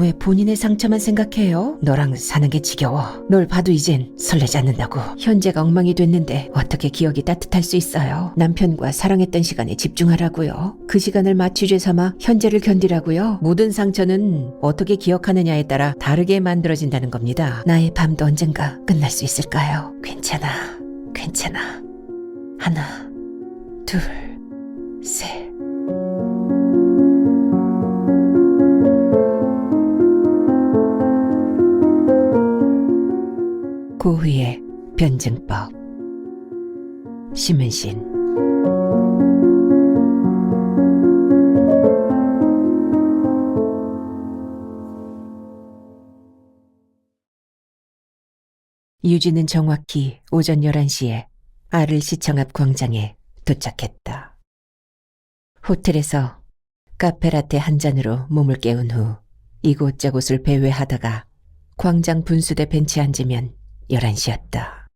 왜 본인의 상처만 생각해요? 너랑 사는 게 지겨워. 널 봐도 이젠 설레지 않는다고. 현재가 엉망이 됐는데 어떻게 기억이 따뜻할 수 있어요? 남편과 사랑했던 시간에 집중하라고요. 그 시간을 마취제 삼아 현재를 견디라고요. 모든 상처는 어떻게 기억하느냐에 따라 다르게 만들어진다는 겁니다. 나의 밤도 언젠가 끝날 수 있을까요? 괜찮아. 괜찮아. 하나, 둘, 셋. 고흐의 변증법. 심은신. 유진은 정확히 오전 11시에 아를 시청 앞 광장에 도착했다. 호텔에서 카페라떼 한 잔으로 몸을 깨운 후 이곳저곳을 배회하다가 광장 분수대 벤치에 앉으면 11시였다.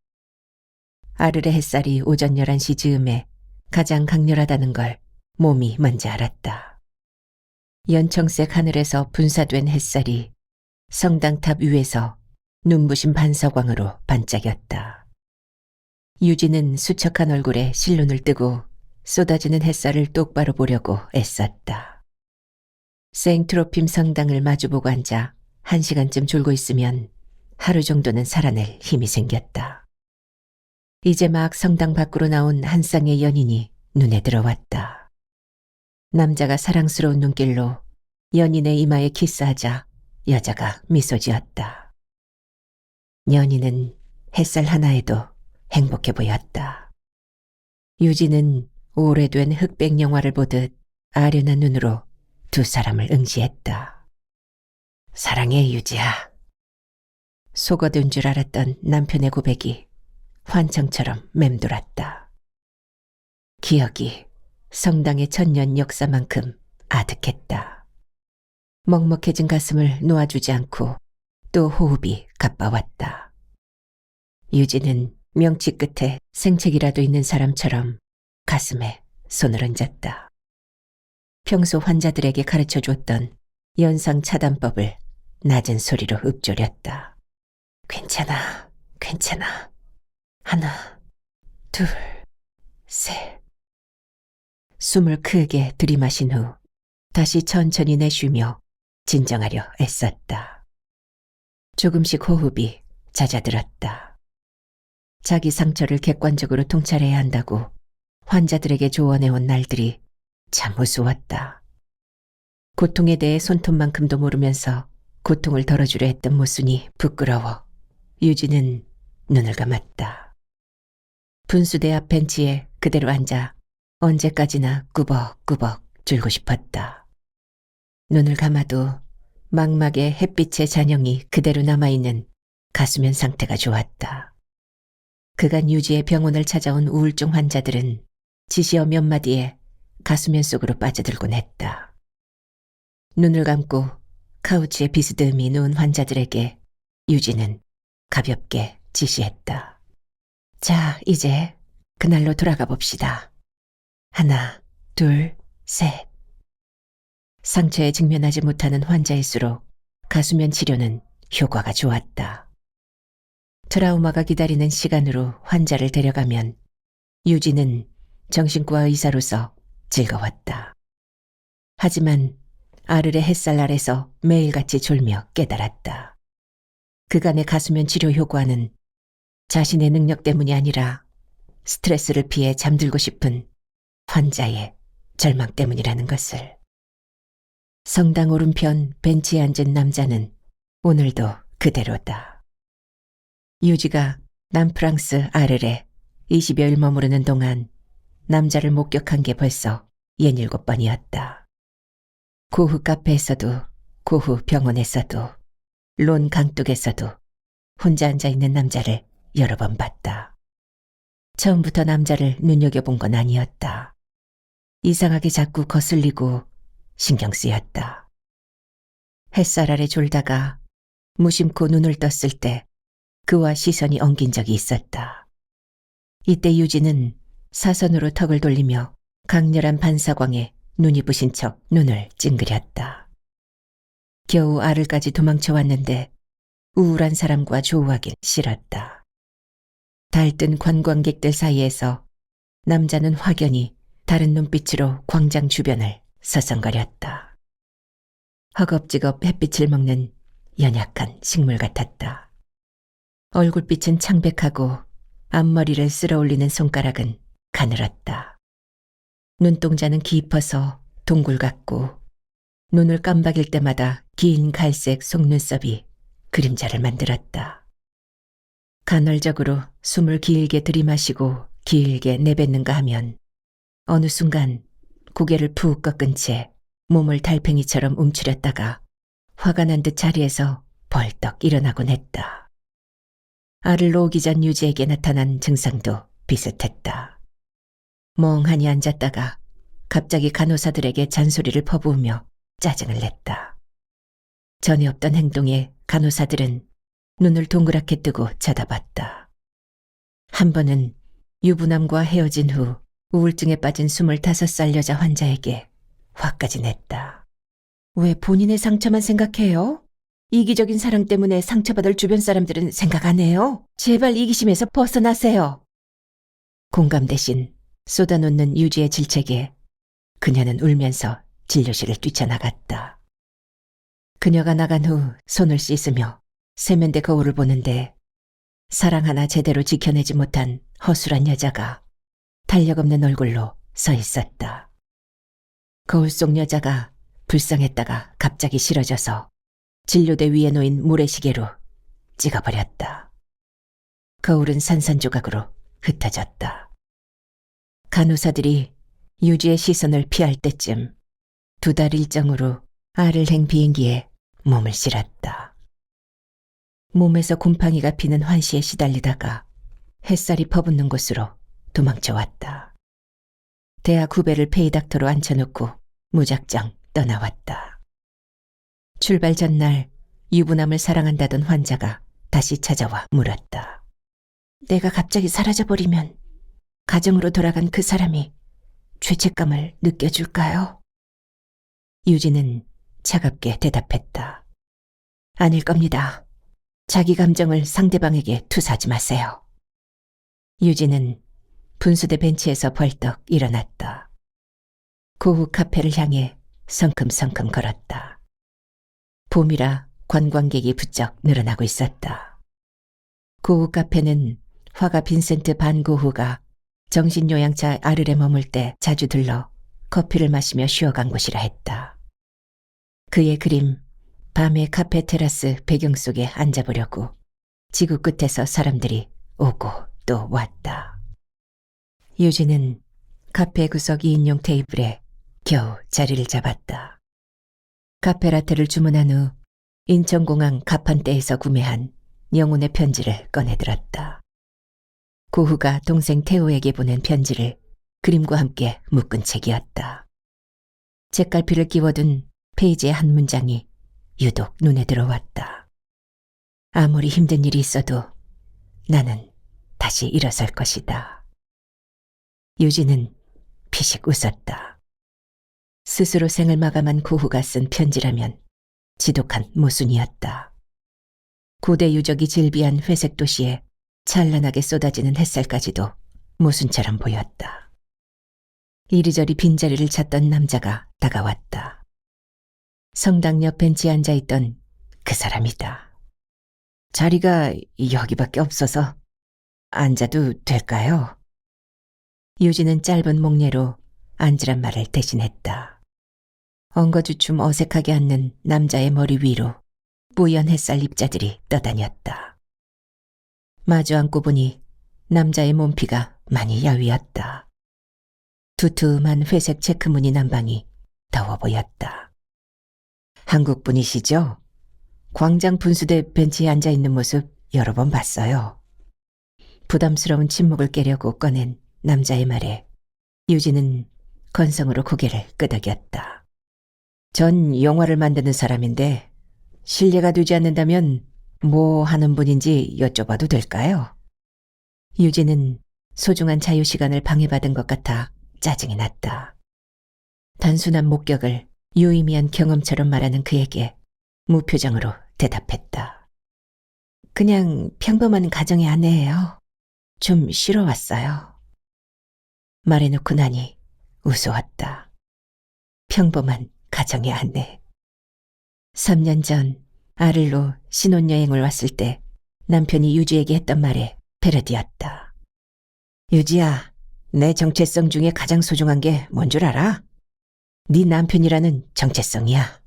아르레 햇살이 오전 11시 즈음에 가장 강렬하다는 걸 몸이 먼저 알았다. 연청색 하늘에서 분사된 햇살이 성당탑 위에서 눈부신 반사광으로 반짝였다. 유진은 수척한 얼굴에 실눈을 뜨고 쏟아지는 햇살을 똑바로 보려고 애썼다. 생트로핌 성당을 마주보고 앉아 1시간쯤 졸고 있으면 하루 정도는 살아낼 힘이 생겼다. 이제 막 성당 밖으로 나온 한 쌍의 연인이 눈에 들어왔다. 남자가 사랑스러운 눈길로 연인의 이마에 키스하자 여자가 미소 지었다. 연인은 햇살 하나에도 행복해 보였다. 유진은 오래된 흑백 영화를 보듯 아련한 눈으로 두 사람을 응시했다. 사랑해, 유지야. 속어둔 줄 알았던 남편의 고백이 환청처럼 맴돌았다. 기억이 성당의 천년 역사만큼 아득했다. 먹먹해진 가슴을 놓아주지 않고 또 호흡이 가빠왔다. 유진은 명치 끝에 생책이라도 있는 사람처럼 가슴에 손을 얹었다. 평소 환자들에게 가르쳐 주었던 연상 차단법을 낮은 소리로 읊조렸다. 괜찮아, 괜찮아. 하나, 둘, 셋. 숨을 크게 들이마신 후 다시 천천히 내쉬며 진정하려 애썼다. 조금씩 호흡이 잦아들었다. 자기 상처를 객관적으로 통찰해야 한다고 환자들에게 조언해온 날들이 참 우스웠다. 고통에 대해 손톱만큼도 모르면서 고통을 덜어주려 했던 모순이 부끄러워 유진은 눈을 감았다. 분수대 앞 벤치에 그대로 앉아 언제까지나 꾸벅꾸벅 졸고 싶었다. 눈을 감아도 망막에 햇빛의 잔영이 그대로 남아있는 가수면 상태가 좋았다. 그간 유지의 병원을 찾아온 우울증 환자들은 지시어 몇 마디에 가수면 속으로 빠져들곤 했다. 눈을 감고 카우치에 비스듬히 누운 환자들에게 유진은 가볍게 지시했다. 자, 이제 그날로 돌아가 봅시다. 하나, 둘, 셋. 상처에 직면하지 못하는 환자일수록 가수면 치료는 효과가 좋았다. 트라우마가 기다리는 시간으로 환자를 데려가면 유진은 정신과 의사로서 즐거웠다. 하지만 아르레 햇살 아래서 매일같이 졸며 깨달았다. 그간의 가수면 치료 효과는 자신의 능력 때문이 아니라 스트레스를 피해 잠들고 싶은 환자의 절망 때문이라는 것을. 성당 오른편 벤치에 앉은 남자는 오늘도 그대로다. 유지가 남프랑스 아르레 20여일 머무르는 동안 남자를 목격한 게 벌써 67번이었다. 고흐 카페에서도 고흐 병원에서도 론 강둑에서도 혼자 앉아있는 남자를 여러 번 봤다. 처음부터 남자를 눈여겨본 건 아니었다. 이상하게 자꾸 거슬리고 신경 쓰였다. 햇살 아래 졸다가 무심코 눈을 떴을 때 그와 시선이 엉긴 적이 있었다. 이때 유진은 사선으로 턱을 돌리며 강렬한 반사광에 눈이 부신 척 눈을 찡그렸다. 겨우 알을까지 도망쳐 왔는데 우울한 사람과 조우하긴 싫었다. 달뜬 관광객들 사이에서 남자는 확연히 다른 눈빛으로 광장 주변을 서성거렸다. 허겁지겁 햇빛을 먹는 연약한 식물 같았다. 얼굴빛은 창백하고 앞머리를 쓸어올리는 손가락은 가늘었다. 눈동자는 깊어서 동굴 같고 눈을 깜박일 때마다 긴 갈색 속눈썹이 그림자를 만들었다. 간헐적으로 숨을 길게 들이마시고 길게 내뱉는가 하면 어느 순간 고개를 푹 꺾은 채 몸을 달팽이처럼 움츠렸다가 화가 난 듯 자리에서 벌떡 일어나곤 했다. 알을 놓기 전 유지에게 나타난 증상도 비슷했다. 멍하니 앉았다가 갑자기 간호사들에게 잔소리를 퍼부으며 짜증을 냈다. 전에 없던 행동에 간호사들은 눈을 동그랗게 뜨고 쳐다봤다. 한 번은 유부남과 헤어진 후 우울증에 빠진 25살 여자 환자에게 화까지 냈다. 왜 본인의 상처만 생각해요? 이기적인 사랑 때문에 상처받을 주변 사람들은 생각 안 해요? 제발 이기심에서 벗어나세요. 공감 대신 쏟아놓는 유지의 질책에 그녀는 울면서 진료실을 뛰쳐나갔다. 그녀가 나간 후 손을 씻으며 세면대 거울을 보는데 사랑 하나 제대로 지켜내지 못한 허술한 여자가 탄력없는 얼굴로 서 있었다. 거울 속 여자가 불쌍했다가 갑자기 싫어져서 진료대 위에 놓인 모래시계로 찍어버렸다. 거울은 산산조각으로 흩어졌다. 간호사들이 유지의 시선을 피할 때쯤 2달 일정으로 알을행 비행기에 몸을 실었다. 몸에서 곰팡이가 피는 환시에 시달리다가 햇살이 퍼붓는 곳으로 도망쳐왔다. 대학 후배를 페이닥터로 앉혀놓고 무작정 떠나왔다. 출발 전날 유부남을 사랑한다던 환자가 다시 찾아와 물었다. 내가 갑자기 사라져버리면 가정으로 돌아간 그 사람이 죄책감을 느껴줄까요? 유지는 차갑게 대답했다. 아닐 겁니다. 자기 감정을 상대방에게 투사하지 마세요. 유지는 분수대 벤치에서 벌떡 일어났다. 고흐 카페를 향해 성큼성큼 걸었다. 봄이라 관광객이 부쩍 늘어나고 있었다. 고흐 카페는 화가 빈센트 반 고흐가 정신요양차 아르레 머물 때 자주 들러 커피를 마시며 쉬어간 곳이라 했다. 그의 그림, 밤의 카페 테라스 배경 속에 앉아보려고 지구 끝에서 사람들이 오고 또 왔다. 유진은 카페 구석 2인용 테이블에 겨우 자리를 잡았다. 카페라테를 주문한 후 인천공항 가판대에서 구매한 영혼의 편지를 꺼내들었다. 고흐가 동생 태호에게 보낸 편지를 그림과 함께 묶은 책이었다. 책갈피를 끼워둔 페이지의 한 문장이 유독 눈에 들어왔다. 아무리 힘든 일이 있어도 나는 다시 일어설 것이다. 유진은 피식 웃었다. 스스로 생을 마감한 고흐가 쓴 편지라면 지독한 모순이었다. 고대 유적이 질비한 회색 도시에 찬란하게 쏟아지는 햇살까지도 모순처럼 보였다. 이리저리 빈자리를 찾던 남자가 다가왔다. 성당 옆 벤치에 앉아있던 그 사람이다. 자리가 여기밖에 없어서 앉아도 될까요? 유진은 짧은 목례로 앉으란 말을 대신했다. 엉거주춤 어색하게 앉는 남자의 머리 위로 뿌연 햇살 입자들이 떠다녔다. 마주 앉고 보니 남자의 몸피가 많이 야위었다. 두툼한 회색 체크무늬 남방이 더워 보였다. 한국 분이시죠? 광장 분수대 벤치에 앉아있는 모습 여러 번 봤어요. 부담스러운 침묵을 깨려고 꺼낸 남자의 말에 유진은 건성으로 고개를 끄덕였다. 전 영화를 만드는 사람인데 실례가 되지 않는다면 뭐 하는 분인지 여쭤봐도 될까요? 유진은 소중한 자유시간을 방해받은 것 같아 짜증이 났다. 단순한 목격을 유의미한 경험처럼 말하는 그에게 무표정으로 대답했다. 그냥 평범한 가정의 아내예요. 좀 쉬러 왔어요. 말해놓고 나니 웃어왔다. 평범한 가정의 아내. 3년 전 아를로 신혼여행을 왔을 때 남편이 유지에게 했던 말에 패러디였다. 유지야, 내 정체성 중에 가장 소중한 게 뭔 줄 알아? 네 남편이라는 정체성이야.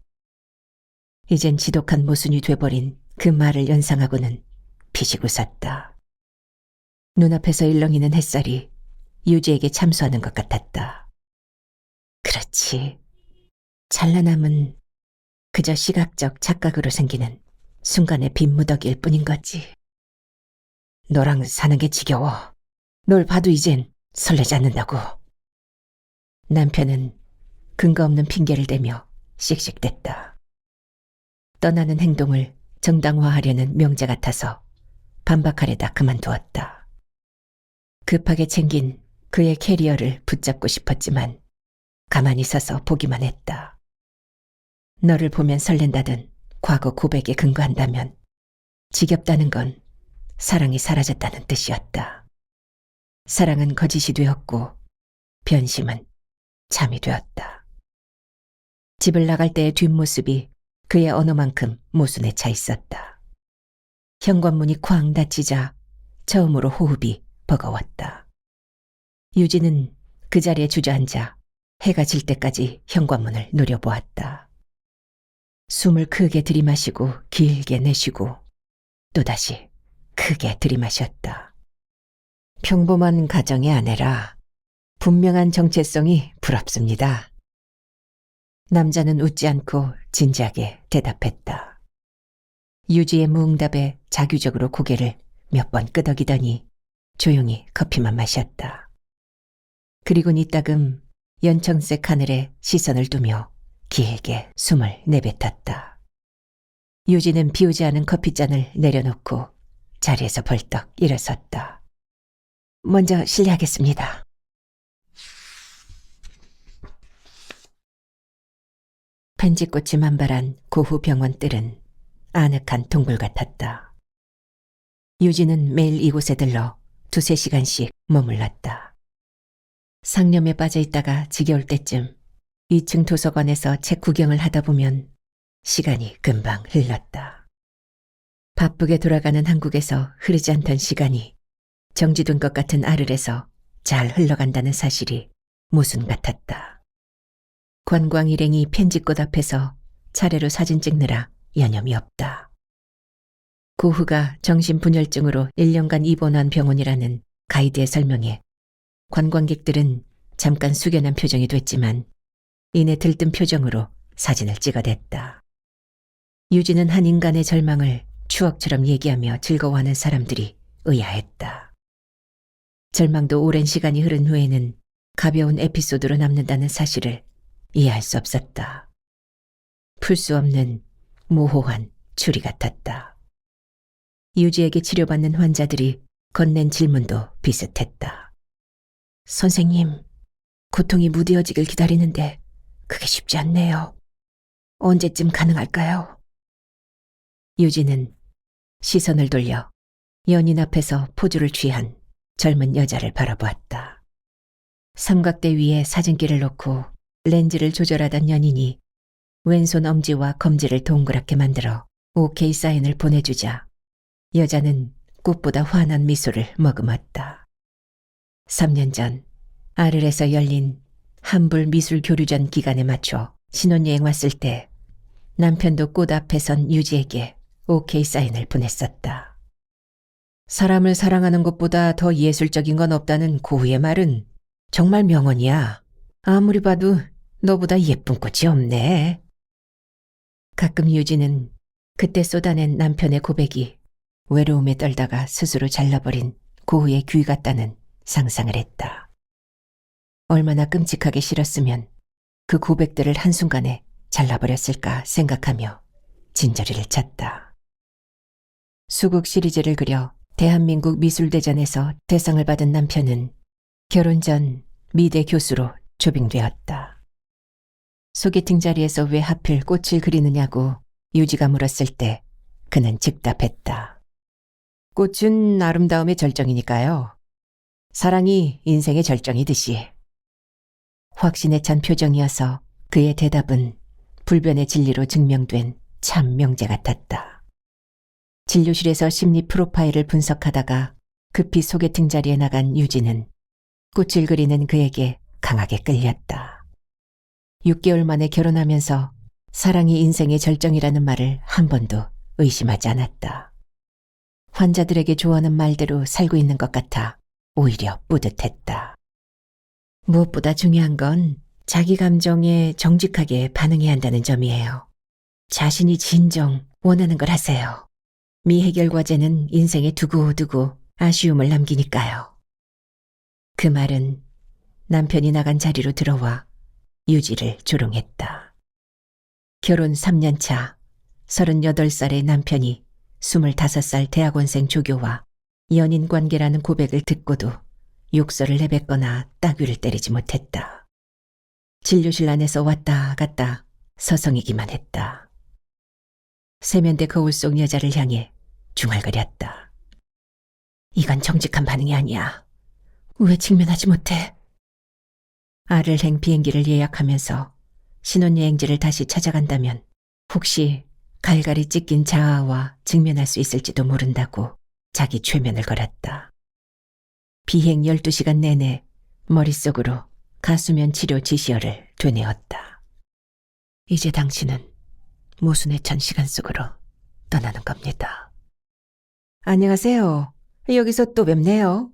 이젠 지독한 모순이 돼버린 그 말을 연상하고는 피식 웃었다. 눈앞에서 일렁이는 햇살이 유지에게 참수하는 것 같았다. 그렇지. 찬란함은 그저 시각적 착각으로 생기는 순간의 빈무더기일 뿐인 거지. 너랑 사는 게 지겨워. 널 봐도 이젠 설레지 않는다고. 남편은 근거 없는 핑계를 대며 씩씩댔다. 떠나는 행동을 정당화하려는 명제 같아서 반박하려다 그만두었다. 급하게 챙긴 그의 캐리어를 붙잡고 싶었지만 가만히 서서 보기만 했다. 너를 보면 설렌다던 과거 고백에 근거한다면 지겹다는 건 사랑이 사라졌다는 뜻이었다. 사랑은 거짓이 되었고 변심은 잠이 되었다. 집을 나갈 때의 뒷모습이 그의 언어만큼 모순에 차 있었다. 현관문이 쾅 닫히자 처음으로 호흡이 버거웠다. 유진은 그 자리에 주저앉아 해가 질 때까지 현관문을 노려보았다. 숨을 크게 들이마시고 길게 내쉬고 또다시 크게 들이마셨다. 평범한 가정의 아내라 분명한 정체성이 부럽습니다. 남자는 웃지 않고 진지하게 대답했다. 유지의 무응답에 자규적으로 고개를 몇 번 끄덕이더니 조용히 커피만 마셨다. 그리고 이따금 연청색 하늘에 시선을 두며 길게 숨을 내뱉었다. 유지는 비우지 않은 커피잔을 내려놓고 자리에서 벌떡 일어섰다. 먼저 실례하겠습니다. 펜지꽃이 만발한 고후 병원 뜰은 아늑한 동굴 같았다. 유지는 매일 이곳에 들러 2~3시간씩 머물렀다. 상념에 빠져 있다가 지겨울 때쯤 2층 도서관에서 책 구경을 하다 보면 시간이 금방 흘렀다. 바쁘게 돌아가는 한국에서 흐르지 않던 시간이 정지된 것 같은 아를에서 잘 흘러간다는 사실이 모순 같았다. 관광 일행이 편지꽃 앞에서 차례로 사진 찍느라 여념이 없다. 고흐가 정신분열증으로 1년간 입원한 병원이라는 가이드의 설명에 관광객들은 잠깐 숙연한 표정이 됐지만 이내 들뜬 표정으로 사진을 찍어댔다. 유진은 한 인간의 절망을 추억처럼 얘기하며 즐거워하는 사람들이 의아했다. 절망도 오랜 시간이 흐른 후에는 가벼운 에피소드로 남는다는 사실을 이해할 수 없었다. 풀 수 없는 모호한 추리 같았다. 유지에게 치료받는 환자들이 건넨 질문도 비슷했다. 선생님, 고통이 무뎌지길 기다리는데 그게 쉽지 않네요. 언제쯤 가능할까요? 유지는 시선을 돌려 연인 앞에서 포즈를 취한 젊은 여자를 바라보았다. 삼각대 위에 사진기를 놓고 렌즈를 조절하던 연인이 왼손 엄지와 검지를 동그랗게 만들어 오케이 사인을 보내주자 여자는 꽃보다 환한 미소를 머금었다. 3년 전 아를에서 열린 한불 미술 교류전 기간에 맞춰 신혼여행 왔을 때 남편도 꽃 앞에 선 유지에게 오케이 사인을 보냈었다. 사람을 사랑하는 것보다 더 예술적인 건 없다는 고흐의 말은 정말 명언이야. 아무리 봐도 너보다 예쁜 꽃이 없네. 가끔 유지는 그때 쏟아낸 남편의 고백이 외로움에 떨다가 스스로 잘라버린 고흐의 귀 같다는 상상을 했다. 얼마나 끔찍하게 싫었으면 그 고백들을 한순간에 잘라버렸을까 생각하며 진저리를 찼다. 수국 시리즈를 그려 대한민국 미술대전에서 대상을 받은 남편은 결혼 전 미대 교수로 조빙되었다. 소개팅 자리에서 왜 하필 꽃을 그리느냐고 유지가 물었을 때 그는 즉답했다. 꽃은 아름다움의 절정이니까요. 사랑이 인생의 절정이듯이. 확신에 찬 표정이어서 그의 대답은 불변의 진리로 증명된 참 명제 같았다. 진료실에서 심리 프로파일을 분석하다가 급히 소개팅 자리에 나간 유진은 꽃을 그리는 그에게 강하게 끌렸다. 6개월 만에 결혼하면서 사랑이 인생의 절정이라는 말을 한 번도 의심하지 않았다. 환자들에게 좋아하는 말대로 살고 있는 것 같아 오히려 뿌듯했다. 무엇보다 중요한 건 자기 감정에 정직하게 반응해야 한다는 점이에요. 자신이 진정 원하는 걸 하세요. 미해결 과제는 인생에 두고두고 아쉬움을 남기니까요. 그 말은 남편이 나간 자리로 들어와 유지를 조롱했다. 결혼 3년 차 38살의 남편이 25살 대학원생 조교와 연인 관계라는 고백을 듣고도 욕설을 내뱉거나 따귀를 때리지 못했다. 진료실 안에서 왔다 갔다 서성이기만 했다. 세면대 거울 속 여자를 향해 중얼거렸다. 이건 정직한 반응이 아니야. 왜 직면하지 못해? 아를행 비행기를 예약하면서 신혼여행지를 다시 찾아간다면 혹시 갈갈이 찢긴 자아와 직면할 수 있을지도 모른다고 자기 최면을 걸었다. 비행 12시간 내내 머릿속으로 가수면 치료 지시어를 되뇌었다. 이제 당신은 모순에 찬 시간 속으로 떠나는 겁니다. 안녕하세요. 여기서 또 뵙네요.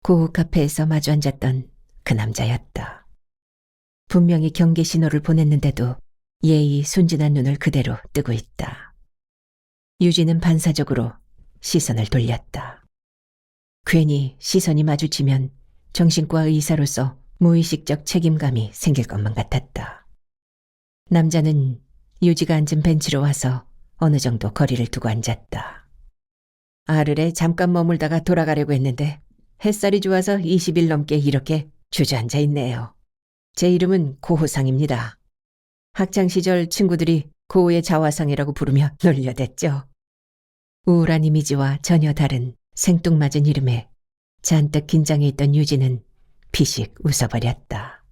고흐 카페에서 마주 앉았던 그 남자였다. 분명히 경계 신호를 보냈는데도 예의 순진한 눈을 그대로 뜨고 있다. 유진은 반사적으로 시선을 돌렸다. 괜히 시선이 마주치면 정신과 의사로서 무의식적 책임감이 생길 것만 같았다. 남자는 유지가 앉은 벤치로 와서 어느 정도 거리를 두고 앉았다. 아르레 잠깐 머물다가 돌아가려고 했는데 햇살이 좋아서 20일 넘게 이렇게 주저앉아 있네요. 제 이름은 고호상입니다. 학창시절 친구들이 고호의 자화상이라고 부르며 놀려댔죠. 우울한 이미지와 전혀 다른 생뚱맞은 이름에 잔뜩 긴장해 있던 유진은 피식 웃어버렸다.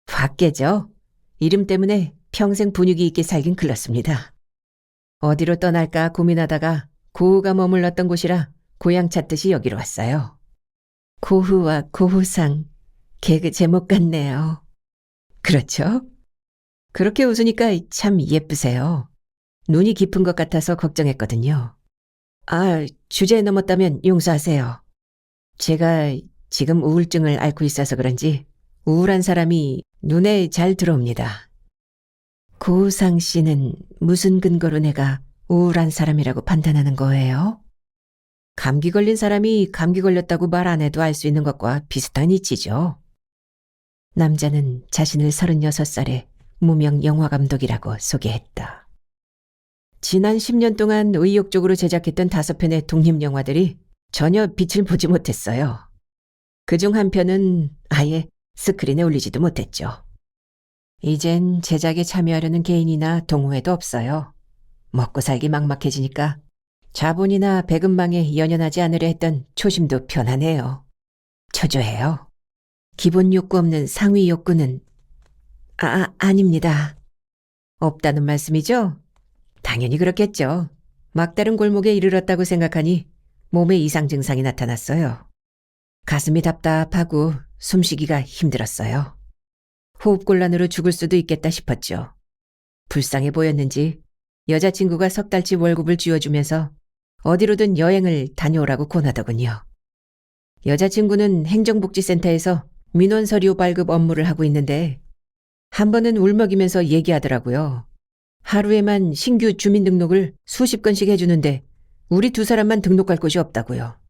밖에죠. 이름 때문에 평생 분위기 있게 살긴 글렀습니다. 어디로 떠날까 고민하다가 고흐가 머물렀던 곳이라 고향 찾듯이 여기로 왔어요. 고흐와 고호상, 개그 제목 같네요. 그렇죠? 그렇게 웃으니까 참 예쁘세요. 눈이 깊은 것 같아서 걱정했거든요. 아, 주제 넘었다면 용서하세요. 제가 지금 우울증을 앓고 있어서 그런지 우울한 사람이 눈에 잘 들어옵니다. 고우상 씨는 무슨 근거로 내가 우울한 사람이라고 판단하는 거예요? 감기 걸린 사람이 감기 걸렸다고 말 안 해도 알 수 있는 것과 비슷한 이치죠. 남자는 자신을 36살의 무명 영화감독이라고 소개했다. 지난 10년 동안 의욕적으로 제작했던 5편의 독립영화들이 전혀 빛을 보지 못했어요. 그중 한 편은 아예 스크린에 올리지도 못했죠. 이젠 제작에 참여하려는 개인이나 동호회도 없어요. 먹고 살기 막막해지니까 자본이나 배급망에 연연하지 않으려 했던 초심도 편하네요. 초조해요. 기본 욕구 없는 상위 욕구는 아닙니다. 없다는 말씀이죠? 당연히 그렇겠죠. 막다른 골목에 이르렀다고 생각하니 몸에 이상 증상이 나타났어요. 가슴이 답답하고 숨쉬기가 힘들었어요. 호흡곤란으로 죽을 수도 있겠다 싶었죠. 불쌍해 보였는지 여자친구가 3달치 월급을 쥐어주면서 어디로든 여행을 다녀오라고 권하더군요. 여자친구는 행정복지센터에서 민원서류 발급 업무를 하고 있는데 한 번은 울먹이면서 얘기하더라고요. 하루에만 신규 주민등록을 수십 건씩 해주는데 우리 2사람만 등록할 곳이 없다고요.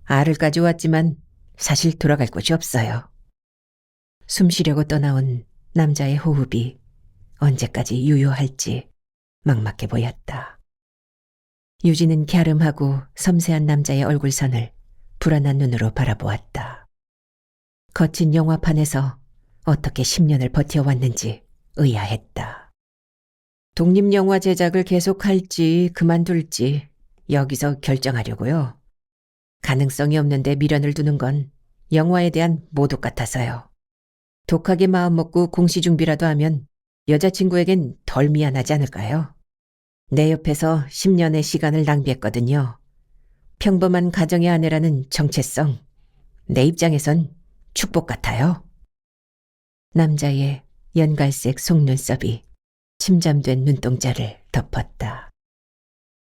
아를까지 왔지만 사실 돌아갈 곳이 없어요. 숨 쉬려고 떠나온 남자의 호흡이 언제까지 유효할지 막막해 보였다. 유진은 갸름하고 섬세한 남자의 얼굴선을 불안한 눈으로 바라보았다. 거친 영화판에서 어떻게 10년을 버텨왔는지 의아했다. 독립영화 제작을 계속할지 그만둘지 여기서 결정하려고요. 가능성이 없는데 미련을 두는 건 영화에 대한 모독 같아서요. 독하게 마음먹고 공시준비라도 하면 여자친구에겐 덜 미안하지 않을까요? 내 옆에서 10년의 시간을 낭비했거든요. 평범한 가정의 아내라는 정체성, 내 입장에선 축복 같아요. 남자의 연갈색 속눈썹이 침잠된 눈동자를 덮었다.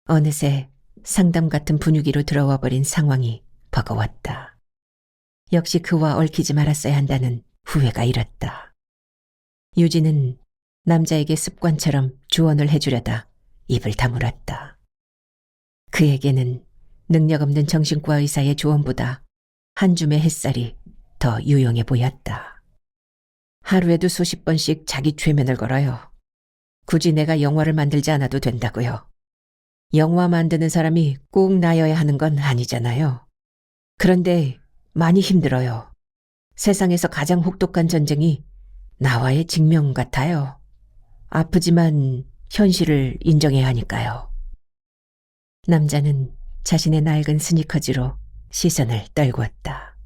어느새 상담 같은 분위기로 들어와 버린 상황이 버거웠다. 역시 그와 얽히지 말았어야 한다는 후회가 일었다. 유진은 남자에게 습관처럼 조언을 해주려다 입을 다물었다. 그에게는 능력 없는 정신과 의사의 조언보다 한 줌의 햇살이 더 유용해 보였다. 하루에도 수십 번씩 자기 최면을 걸어요. 굳이 내가 영화를 만들지 않아도 된다고요. 영화 만드는 사람이 꼭 나여야 하는 건 아니잖아요. 그런데 많이 힘들어요. 세상에서 가장 혹독한 전쟁이 나와의 직면 같아요. 아프지만 현실을 인정해야 하니까요. 남자는 자신의 낡은 스니커즈로 시선을 떨구었다.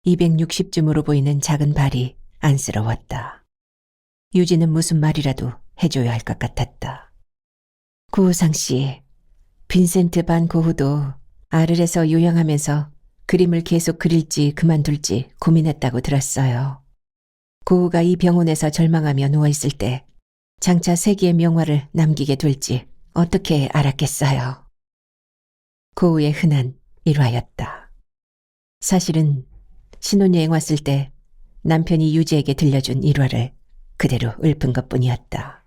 260쯤으로 보이는 작은 발이 안쓰러웠다. 유진은 무슨 말이라도 해줘야 할 것 같았다. 구우상 씨, 빈센트 반 고흐도 아르에서 요양하면서 그림을 계속 그릴지 그만둘지 고민했다고 들었어요. 고흐가 이 병원에서 절망하며 누워있을 때 장차 세계의 명화를 남기게 될지 어떻게 알았겠어요. 고흐의 흔한 일화였다. 사실은 신혼여행 왔을 때 남편이 유지에게 들려준 일화를 그대로 읊은 것뿐이었다.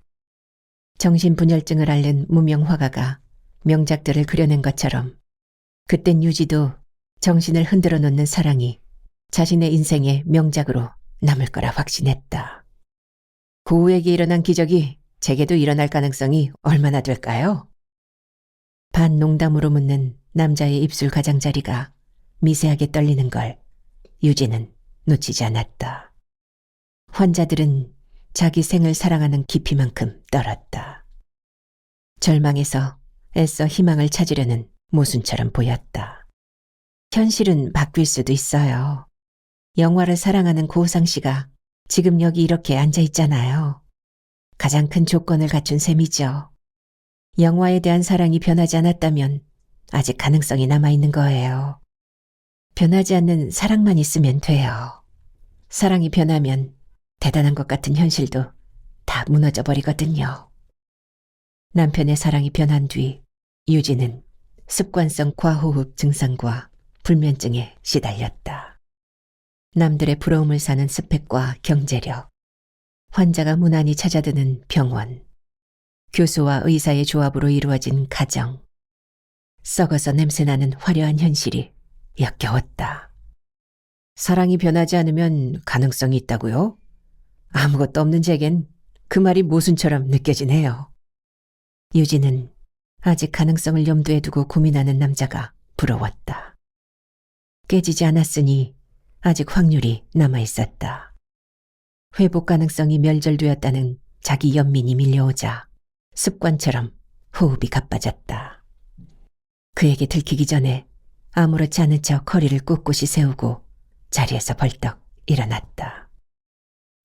정신분열증을 앓는 무명 화가가 명작들을 그려낸 것처럼 그땐 유지도 정신을 흔들어 놓는 사랑이 자신의 인생의 명작으로 남을 거라 확신했다. 고우에게 일어난 기적이 제게도 일어날 가능성이 얼마나 될까요? 반농담으로 묻는 남자의 입술 가장자리가 미세하게 떨리는 걸 유진은 놓치지 않았다. 환자들은 자기 생을 사랑하는 깊이만큼 떨었다. 절망에서 애써 희망을 찾으려는 모순처럼 보였다. 현실은 바뀔 수도 있어요. 영화를 사랑하는 고우상 씨가 지금 여기 이렇게 앉아 있잖아요. 가장 큰 조건을 갖춘 셈이죠. 영화에 대한 사랑이 변하지 않았다면 아직 가능성이 남아있는 거예요. 변하지 않는 사랑만 있으면 돼요. 사랑이 변하면 대단한 것 같은 현실도 다 무너져 버리거든요. 남편의 사랑이 변한 뒤 유진은 습관성 과호흡 증상과 불면증에 시달렸다. 남들의 부러움을 사는 스펙과 경제력, 환자가 무난히 찾아드는 병원, 교수와 의사의 조합으로 이루어진 가정, 썩어서 냄새나는 화려한 현실이 역겨웠다. 사랑이 변하지 않으면 가능성이 있다고요? 아무것도 없는 제겐 그 말이 모순처럼 느껴지네요. 유진은 아직 가능성을 염두에 두고 고민하는 남자가 부러웠다. 깨지지 않았으니 아직 확률이 남아있었다. 회복 가능성이 멸절되었다는 자기 연민이 밀려오자 습관처럼 호흡이 가빠졌다. 그에게 들키기 전에 아무렇지 않은 척 허리를 꿋꿋이 세우고 자리에서 벌떡 일어났다.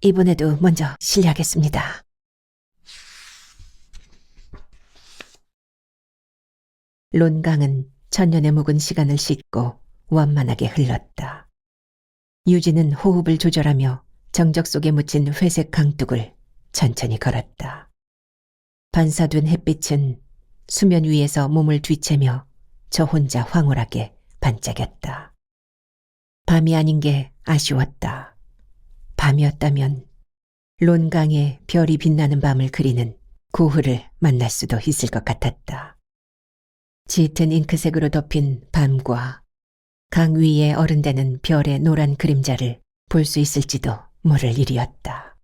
이번에도 먼저 실례하겠습니다. 론강은 천년의 묵은 시간을 싣고 완만하게 흘렀다. 유진은 호흡을 조절하며 정적 속에 묻힌 회색 강둑을 천천히 걸었다. 반사된 햇빛은 수면 위에서 몸을 뒤채며 저 혼자 황홀하게 반짝였다. 밤이 아닌 게 아쉬웠다. 밤이었다면 론강의 별이 빛나는 밤을 그리는 고흐를 만날 수도 있을 것 같았다. 짙은 잉크색으로 덮인 밤과 강 위에 어른대는 별의 노란 그림자를 볼 수 있을지도 모를 일이었다.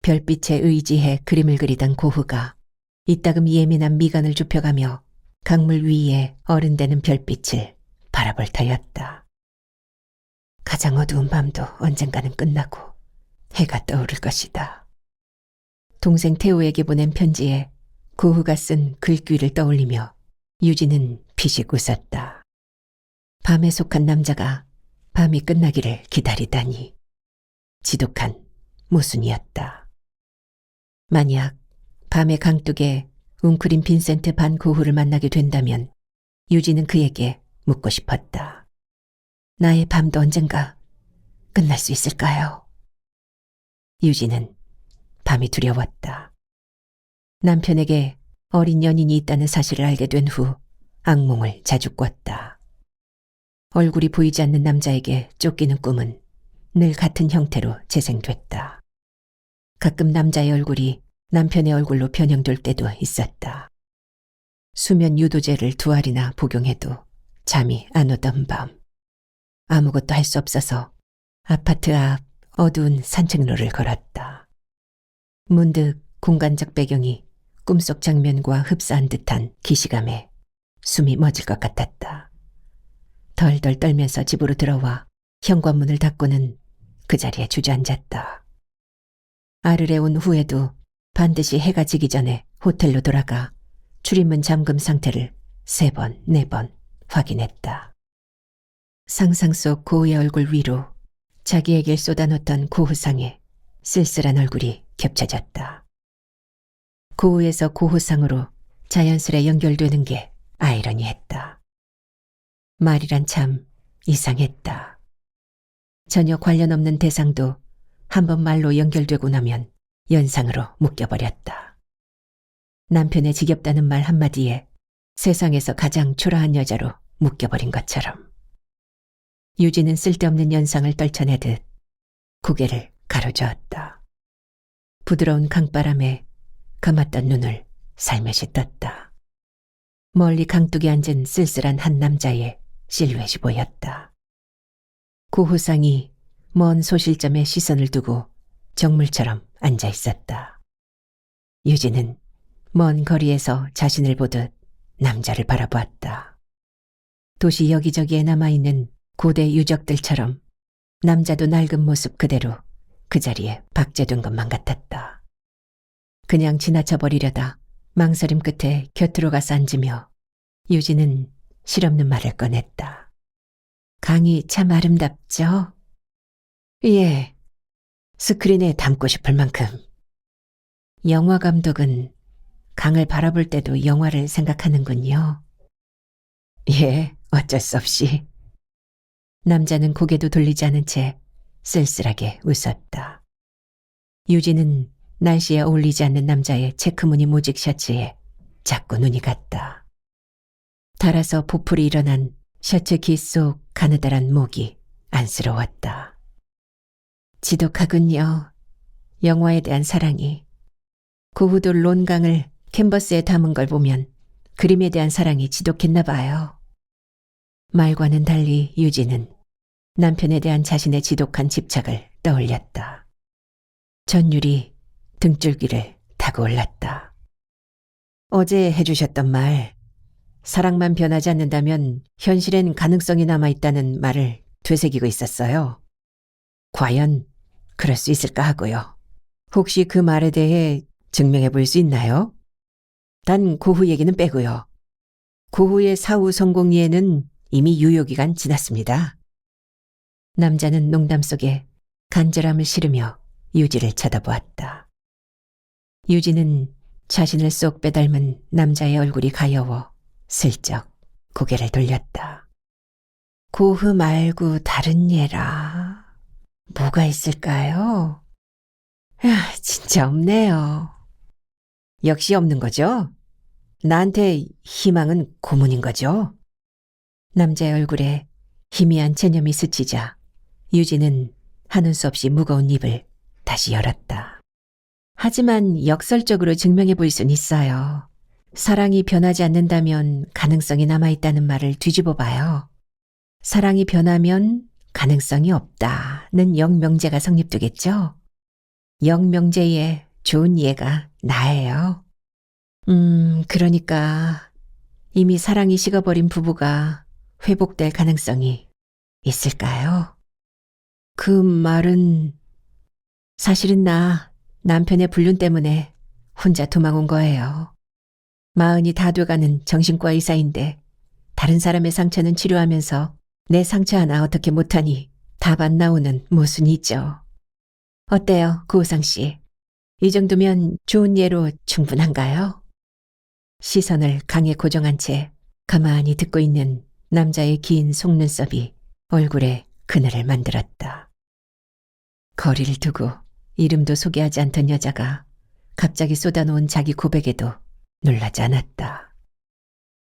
별빛에 의지해 그림을 그리던 고흐가 이따금 예민한 미간을 좁혀가며 강물 위에 어른대는 별빛을 바라볼 터였다. 가장 어두운 밤도 언젠가는 끝나고 해가 떠오를 것이다. 동생 태호에게 보낸 편지에 고흐가 쓴 글귀를 떠올리며 유진은 피식 웃었다. 밤에 속한 남자가 밤이 끝나기를 기다리다니. 지독한 모순이었다. 만약 밤의 강둑에 웅크린 빈센트 반 고흐를 만나게 된다면 유진은 그에게 묻고 싶었다. 나의 밤도 언젠가 끝날 수 있을까요? 유진은 밤이 두려웠다. 남편에게 어린 연인이 있다는 사실을 알게 된 후 악몽을 자주 꿨다. 얼굴이 보이지 않는 남자에게 쫓기는 꿈은 늘 같은 형태로 재생됐다. 가끔 남자의 얼굴이 남편의 얼굴로 변형될 때도 있었다. 수면 유도제를 2알이나 복용해도 잠이 안 오던 밤. 아무것도 할 수 없어서 아파트 앞 어두운 산책로를 걸었다. 문득 공간적 배경이 꿈속 장면과 흡사한 듯한 기시감에 숨이 멎을 것 같았다. 덜덜 떨면서 집으로 들어와 현관문을 닫고는 그 자리에 주저앉았다. 아르레 온 후에도 반드시 해가 지기 전에 호텔로 돌아가 출입문 잠금 상태를 3번, 4번 확인했다. 상상 속 고우의 얼굴 위로 자기에게 쏟아놓던 고흐상에 쓸쓸한 얼굴이 겹쳐졌다. 고흐에서 고흐상으로 자연스레 연결되는 게 아이러니했다. 말이란 참 이상했다. 전혀 관련 없는 대상도 한번 말로 연결되고 나면 연상으로 묶여버렸다. 남편의 지겹다는 말 한마디에 세상에서 가장 초라한 여자로 묶여버린 것처럼. 유진은 쓸데없는 연상을 떨쳐내듯 고개를 가로저었다. 부드러운 강바람에 감았던 눈을 살며시 떴다. 멀리 강둑에 앉은 쓸쓸한 한 남자의 실루엣이 보였다. 고호상이 먼 소실점에 시선을 두고 정물처럼 앉아 있었다. 유진은 먼 거리에서 자신을 보듯 남자를 바라보았다. 도시 여기저기에 남아있는 고대 유적들처럼 남자도 낡은 모습 그대로 그 자리에 박제된 것만 같았다. 그냥 지나쳐버리려다 망설임 끝에 곁으로 가서 앉으며 유진은 실없는 말을 꺼냈다. 강이 참 아름답죠? 예, 스크린에 담고 싶을 만큼. 영화 감독은 강을 바라볼 때도 영화를 생각하는군요. 예, 어쩔 수 없이. 남자는 고개도 돌리지 않은 채 쓸쓸하게 웃었다. 유진은 날씨에 어울리지 않는 남자의 체크무늬 모직 셔츠에 자꾸 눈이 갔다. 달아서 보풀이 일어난 셔츠 기 속 가느다란 목이 안쓰러웠다. 지독하군요. 영화에 대한 사랑이. 고흐도 론강을 캔버스에 담은 걸 보면 그림에 대한 사랑이 지독했나 봐요. 말과는 달리 유진은 남편에 대한 자신의 지독한 집착을 떠올렸다. 전율이 등줄기를 타고 올랐다. 어제 해주셨던 말, 사랑만 변하지 않는다면 현실엔 가능성이 남아있다는 말을 되새기고 있었어요. 과연 그럴 수 있을까 하고요. 혹시 그 말에 대해 증명해 볼 수 있나요? 단 고흐 얘기는 빼고요. 고흐의 사후 성공리에는 이미 유효기간 지났습니다. 남자는 농담 속에 간절함을 실으며 유지를 쳐다보았다. 유지는 자신을 쏙 빼닮은 남자의 얼굴이 가여워 슬쩍 고개를 돌렸다. 고흐 말고 다른 예라. 뭐가 있을까요? 진짜 없네요. 역시 없는 거죠? 나한테 희망은 고문인 거죠? 남자의 얼굴에 희미한 체념이 스치자 유진은 하는 수 없이 무거운 입을 다시 열었다. 하지만 역설적으로 증명해 볼 순 있어요. 사랑이 변하지 않는다면 가능성이 남아있다는 말을 뒤집어 봐요. 사랑이 변하면 가능성이 없다는 영명제가 성립되겠죠? 영명제의 좋은 예가 나예요. 그러니까 이미 사랑이 식어버린 부부가 회복될 가능성이 있을까요? 그 말은 사실은 나 남편의 불륜 때문에 혼자 도망온 거예요. 40이 다 돼가는 정신과 의사인데 다른 사람의 상처는 치료하면서 내 상처 하나 어떻게 못하니 답 안 나오는 모순이죠. 어때요, 구호상 씨? 이 정도면 좋은 예로 충분한가요? 시선을 강에 고정한 채 가만히 듣고 있는 남자의 긴 속눈썹이 얼굴에 그늘을 만들었다. 거리를 두고 이름도 소개하지 않던 여자가 갑자기 쏟아놓은 자기 고백에도 놀라지 않았다.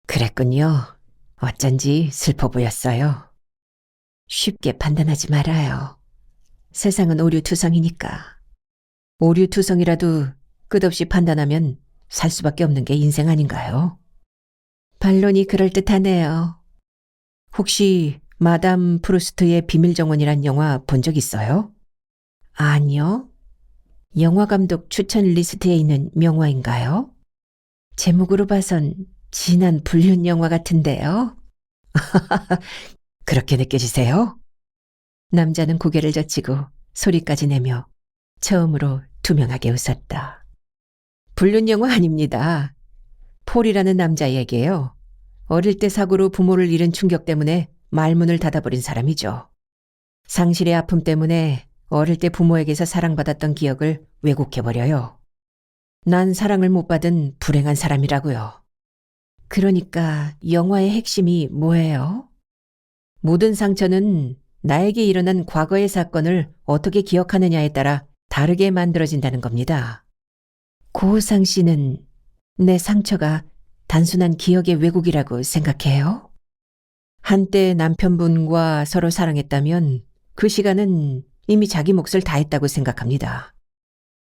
그랬군요. 어쩐지 슬퍼 보였어요. 쉽게 판단하지 말아요. 세상은 오류투성이니까. 오류투성이라도 끝없이 판단하면 살 수밖에 없는 게 인생 아닌가요? 반론이 그럴듯하네요. 혹시 마담 프루스트의 비밀정원이란 영화 본 적 있어요? 아니요. 영화감독 추천 리스트에 있는 명화인가요? 제목으로 봐선 진한 불륜 영화 같은데요. 그렇게 느껴지세요? 남자는 고개를 젖히고 소리까지 내며 처음으로 투명하게 웃었다. 불륜 영화 아닙니다. 폴이라는 남자에게요. 어릴 때 사고로 부모를 잃은 충격 때문에 말문을 닫아버린 사람이죠. 상실의 아픔 때문에 어릴 때 부모에게서 사랑받았던 기억을 왜곡해버려요. 난 사랑을 못 받은 불행한 사람이라고요. 그러니까 영화의 핵심이 뭐예요? 모든 상처는 나에게 일어난 과거의 사건을 어떻게 기억하느냐에 따라 다르게 만들어진다는 겁니다. 고우상 씨는 내 상처가 단순한 기억의 왜곡이라고 생각해요? 한때 남편분과 서로 사랑했다면 그 시간은 이미 자기 몫을 다했다고 생각합니다.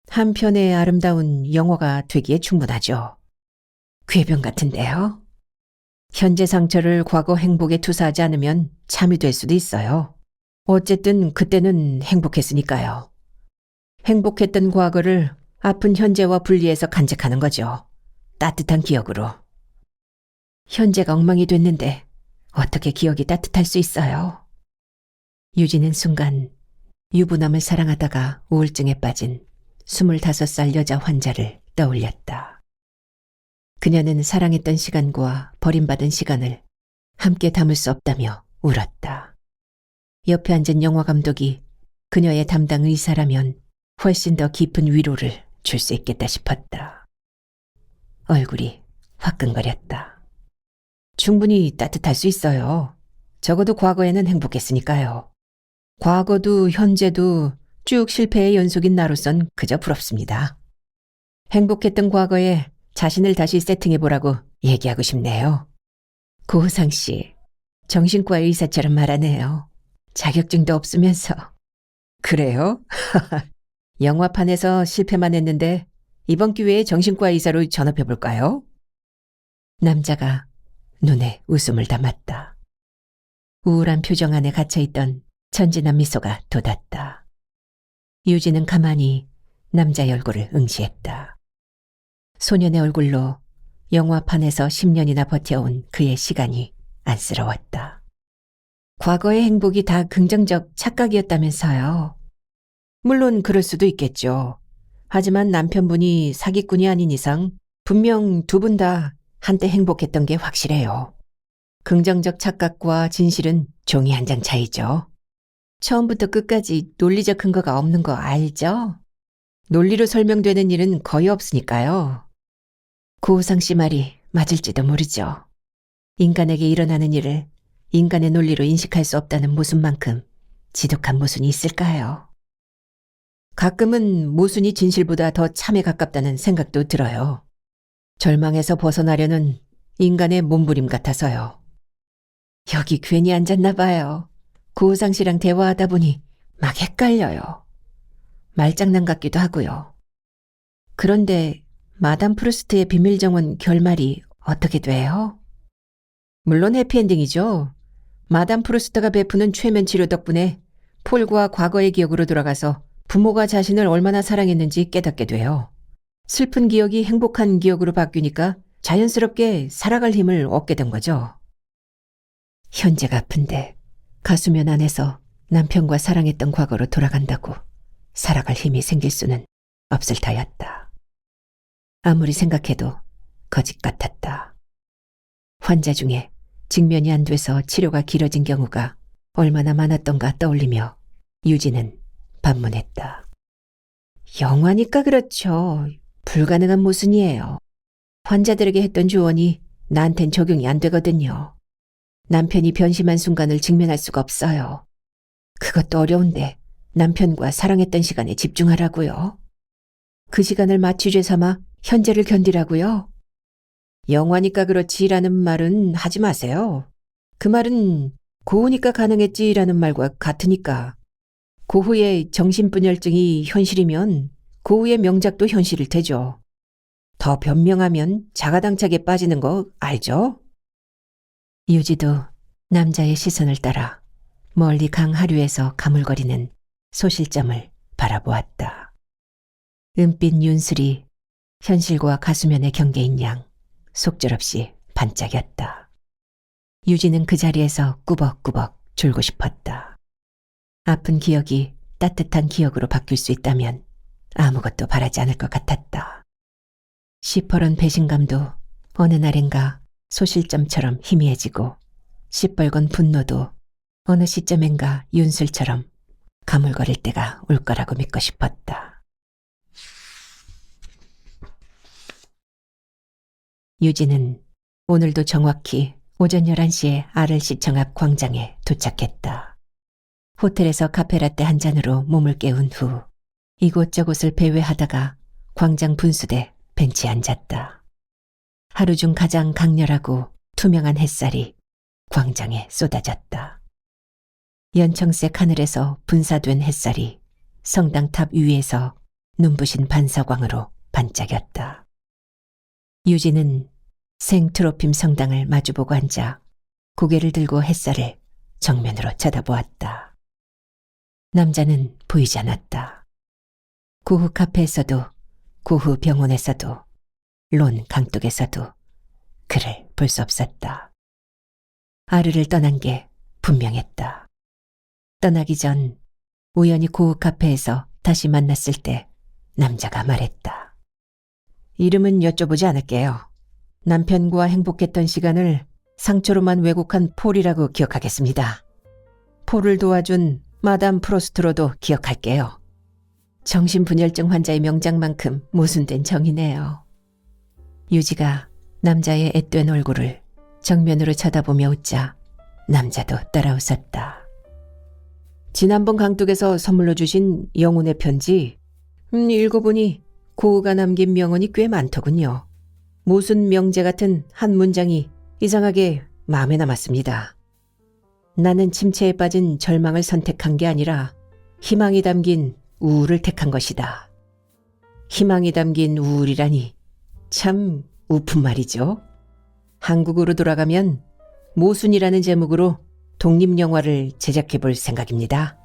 한편의 아름다운 영화가 되기에 충분하죠. 궤변 같은데요. 현재 상처를 과거 행복에 투사하지 않으면 참이 될 수도 있어요. 어쨌든 그때는 행복했으니까요. 행복했던 과거를 아픈 현재와 분리해서 간직하는 거죠. 따뜻한 기억으로. 현재가 엉망이 됐는데 어떻게 기억이 따뜻할 수 있어요? 유진은 순간 유부남을 사랑하다가 우울증에 빠진 25살 여자 환자를 떠올렸다. 그녀는 사랑했던 시간과 버림받은 시간을 함께 담을 수 없다며 울었다. 옆에 앉은 영화 감독이 그녀의 담당 의사라면 훨씬 더 깊은 위로를 줄 수 있겠다 싶었다. 얼굴이 화끈거렸다. 충분히 따뜻할 수 있어요. 적어도 과거에는 행복했으니까요. 과거도 현재도 쭉 실패의 연속인 나로선 그저 부럽습니다. 행복했던 과거에 자신을 다시 세팅해보라고 얘기하고 싶네요. 고호상 씨, 정신과 의사처럼 말하네요. 자격증도 없으면서. 그래요? 영화판에서 실패만 했는데 이번 기회에 정신과 의사로 전업해볼까요? 남자가 눈에 웃음을 담았다. 우울한 표정 안에 갇혀있던 천진한 미소가 돋았다. 유진은 가만히 남자의 얼굴을 응시했다. 소년의 얼굴로 영화판에서 10년이나 버텨온 그의 시간이 안쓰러웠다. 과거의 행복이 다 긍정적 착각이었다면서요. 물론 그럴 수도 있겠죠. 하지만 남편분이 사기꾼이 아닌 이상 분명 두 분 다 한때 행복했던 게 확실해요. 긍정적 착각과 진실은 종이 한 장 차이죠. 처음부터 끝까지 논리적 근거가 없는 거 알죠? 논리로 설명되는 일은 거의 없으니까요. 고우상 씨 말이 맞을지도 모르죠. 인간에게 일어나는 일을 인간의 논리로 인식할 수 없다는 모순만큼 지독한 모순이 있을까요? 가끔은 모순이 진실보다 더 참에 가깝다는 생각도 들어요. 절망에서 벗어나려는 인간의 몸부림 같아서요. 여기 괜히 앉았나 봐요. 고우상 씨랑 대화하다 보니 막 헷갈려요. 말장난 같기도 하고요. 그런데 마담 프루스트의 비밀정원 결말이 어떻게 돼요? 물론 해피엔딩이죠. 마담 프루스트가 베푸는 최면 치료 덕분에 폴과 과거의 기억으로 돌아가서 부모가 자신을 얼마나 사랑했는지 깨닫게 돼요. 슬픈 기억이 행복한 기억으로 바뀌니까 자연스럽게 살아갈 힘을 얻게 된 거죠. 현재가 아픈데 가수면 안에서 남편과 사랑했던 과거로 돌아간다고 살아갈 힘이 생길 수는 없을 터였다. 아무리 생각해도 거짓 같았다. 환자 중에 직면이 안 돼서 치료가 길어진 경우가 얼마나 많았던가 떠올리며 유진은 반문했다. 영화니까 그렇죠. 불가능한 모순이에요. 환자들에게 했던 조언이 나한텐 적용이 안 되거든요. 남편이 변심한 순간을 직면할 수가 없어요. 그것도 어려운데 남편과 사랑했던 시간에 집중하라고요. 그 시간을 마취죄 삼아 현재를 견디라고요. 영화니까 그렇지라는 말은 하지 마세요. 그 말은 고우니까 가능했지라는 말과 같으니까. 고흐의 정신분열증이 현실이면 고흐의 명작도 현실일 테죠. 더 변명하면 자가당착에 빠지는 거 알죠? 유지도 남자의 시선을 따라 멀리 강 하류에서 가물거리는 소실점을 바라보았다. 은빛 윤슬이 현실과 가수면의 경계인 양 속절없이 반짝였다. 유지는 그 자리에서 꾸벅꾸벅 졸고 싶었다. 아픈 기억이 따뜻한 기억으로 바뀔 수 있다면 아무것도 바라지 않을 것 같았다. 시퍼런 배신감도 어느 날인가 소실점처럼 희미해지고 시뻘건 분노도 어느 시점엔가 윤슬처럼 가물거릴 때가 올 거라고 믿고 싶었다. 유진은 오늘도 정확히 오전 11시에 RLC청 앞 광장에 도착했다. 호텔에서 카페라떼 한 잔으로 몸을 깨운 후 이곳저곳을 배회하다가 광장 분수대 벤치에 앉았다. 하루 중 가장 강렬하고 투명한 햇살이 광장에 쏟아졌다. 연청색 하늘에서 분사된 햇살이 성당탑 위에서 눈부신 반사광으로 반짝였다. 유진은 생트로핌 성당을 마주보고 앉아 고개를 들고 햇살을 정면으로 쳐다보았다. 남자는 보이지 않았다. 고흐 카페에서도 고흐 병원에서도 론 강둑에서도 그를 볼 수 없었다. 아르를 떠난 게 분명했다. 떠나기 전 우연히 고흐 카페에서 다시 만났을 때 남자가 말했다. 이름은 여쭤보지 않을게요. 남편과 행복했던 시간을 상처로만 왜곡한 폴이라고 기억하겠습니다. 폴을 도와준 마담 프로스트로도 기억할게요. 정신분열증 환자의 명작만큼 모순된 정이네요. 유지가 남자의 앳된 얼굴을 정면으로 쳐다보며 웃자 남자도 따라 웃었다. 지난번 강둑에서 선물로 주신 영혼의 편지 읽어보니 고흐가 남긴 명언이 꽤 많더군요. 모순 명제 같은 한 문장이 이상하게 마음에 남았습니다. 나는 침체에 빠진 절망을 선택한 게 아니라 희망이 담긴 우울을 택한 것이다. 희망이 담긴 우울이라니 참 우픈 말이죠. 한국으로 돌아가면 모순이라는 제목으로 독립영화를 제작해 볼 생각입니다.